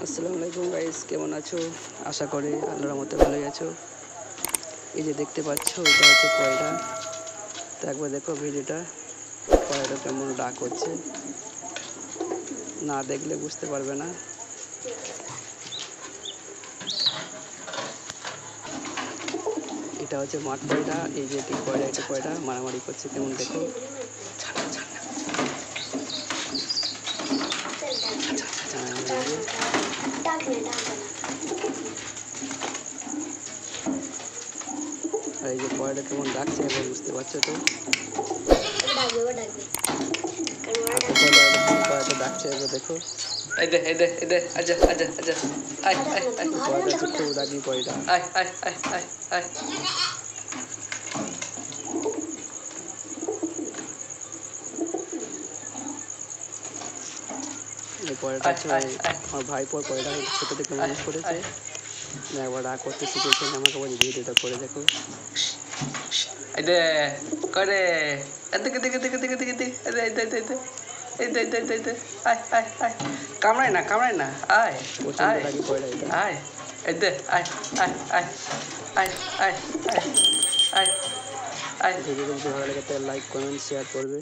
আসসালামু আলাইকুম গাইস, কেমন আছো? আশা করি আল্লাহর রহমতে ভালোই আছো। এই যে দেখতে পাচ্ছ, এটা হচ্ছে পয়রা। তো একবার দেখো ভিডিওটা, পয়রাটা কেমন ডাক হচ্ছে, না দেখলে বুঝতে পারবে না। এটা হচ্ছে মাঠ পয়রা। এই যে পয়রা, এটা পয়রা মারামারি করছে, কেমন দেখো। আর এই যে পয়রাটা কেমন ডাকছে এবার বুঝতে পারছো তো। পয়রাটা ডাকছে এবার দেখো। পয়রাটা খুব রাগি পয়রা। এই পয়রাটা হচ্ছে আমার ভাইপোর পয়রা, ছোটো থেকে মানুষ করেছে। একবার রাগ করতে শিখেছে, আমাকে বলে ভিডিওটা করে দেখো। কামড়ায় না আয় প্রচণ্ড রাগি পয়রা এটা। আয় এদে আয় আয় আয় আয় আয় আয় আয় আয় ভিডিওটা যদি ভালো লাগে তাহলে লাইক কমেন্ট শেয়ার করবে।